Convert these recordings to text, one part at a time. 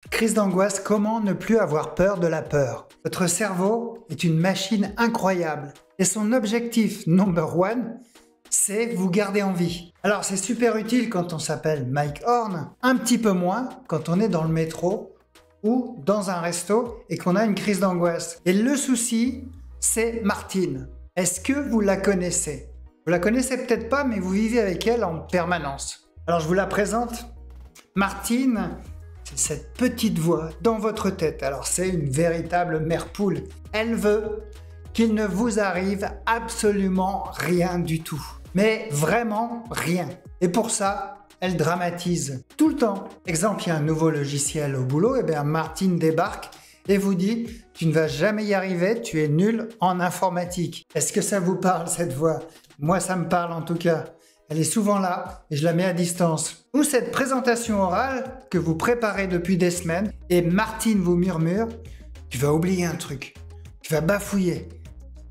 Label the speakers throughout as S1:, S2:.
S1: Crise d'angoisse, comment ne plus avoir peur de la peur? Votre cerveau est une machine incroyable et son objectif number one, c'est vous garder en vie. Alors c'est super utile quand on s'appelle Mike Horn, un petit peu moins quand on est dans le métro ou dans un resto et qu'on a une crise d'angoisse. Et le souci, c'est Martine. Est-ce que vous la connaissez? Vous la connaissez peut-être pas, mais vous vivez avec elle en permanence. Alors je vous la présente. Martine, c'est cette petite voix dans votre tête. Alors c'est une véritable mère poule. Elle veut qu'il ne vous arrive absolument rien du tout. Mais vraiment rien. Et pour ça, elle dramatise tout le temps. Exemple, il y a un nouveau logiciel au boulot, et bien Martine débarque et vous dit « Tu ne vas jamais y arriver, tu es nul en informatique ». Est-ce que ça vous parle cette voix? Moi, ça me parle en tout cas. Elle est souvent là et je la mets à distance. Ou cette présentation orale que vous préparez depuis des semaines et Martine vous murmure « Tu vas oublier un truc, tu vas bafouiller,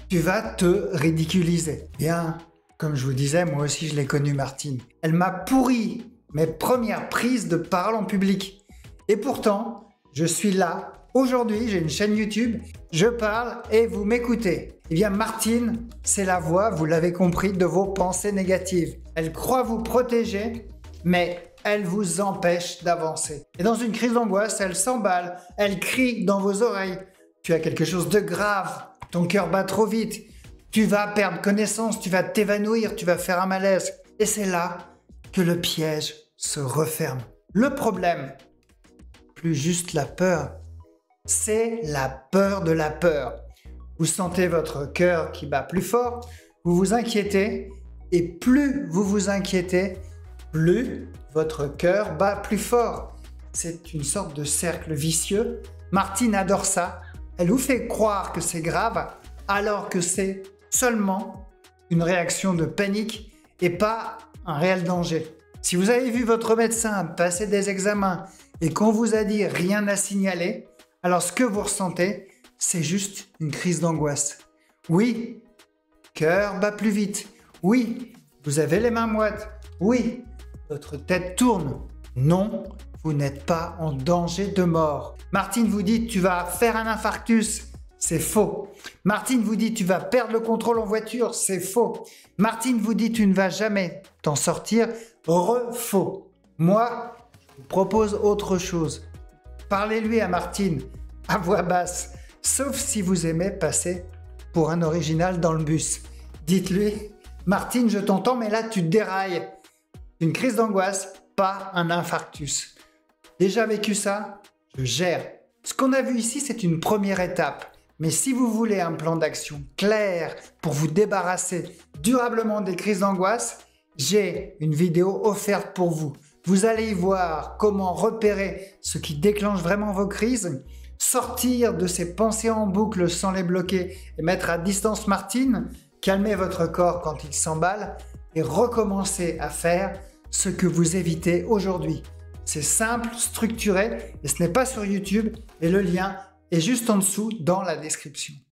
S1: tu vas te ridiculiser ». Bien, comme je vous disais, moi aussi je l'ai connue Martine. Elle m'a pourri mes premières prises de parole en public. Et pourtant, je suis là. Aujourd'hui, j'ai une chaîne YouTube, je parle et vous m'écoutez. Eh bien Martine, c'est la voix, vous l'avez compris, de vos pensées négatives. Elle croit vous protéger, mais elle vous empêche d'avancer. Et dans une crise d'angoisse, elle s'emballe, elle crie dans vos oreilles. Tu as quelque chose de grave, ton cœur bat trop vite, tu vas perdre connaissance, tu vas t'évanouir, tu vas faire un malaise. Et c'est là que le piège se referme. Le problème, plus juste la peur, c'est la peur de la peur. Vous sentez votre cœur qui bat plus fort, vous vous inquiétez, et plus vous vous inquiétez, plus votre cœur bat plus fort. C'est une sorte de cercle vicieux. Martine adore ça. Elle vous fait croire que c'est grave, alors que c'est seulement une réaction de panique et pas un réel danger. Si vous avez vu votre médecin passer des examens et qu'on vous a dit rien à signaler, alors ce que vous ressentez, c'est juste une crise d'angoisse. Oui, cœur bat plus vite. Oui, vous avez les mains moites. Oui, votre tête tourne. Non, vous n'êtes pas en danger de mort. Martine vous dit tu vas faire un infarctus. C'est faux. Martine vous dit tu vas perdre le contrôle en voiture. C'est faux. Martine vous dit tu ne vas jamais t'en sortir. Faux. Moi, je vous propose autre chose. Parlez-lui à Martine, à voix basse, sauf si vous aimez passer pour un original dans le bus. Dites-lui, Martine, je t'entends, mais là tu dérailles. Une crise d'angoisse, pas un infarctus. Déjà vécu ça? Je gère. Ce qu'on a vu ici, c'est une première étape. Mais si vous voulez un plan d'action clair pour vous débarrasser durablement des crises d'angoisse, j'ai une vidéo offerte pour vous. Vous allez y voir comment repérer ce qui déclenche vraiment vos crises, sortir de ces pensées en boucle sans les bloquer et mettre à distance Martine, calmer votre corps quand il s'emballe et recommencer à faire ce que vous évitez aujourd'hui. C'est simple, structuré et ce n'est pas sur YouTube et le lien est juste en dessous dans la description.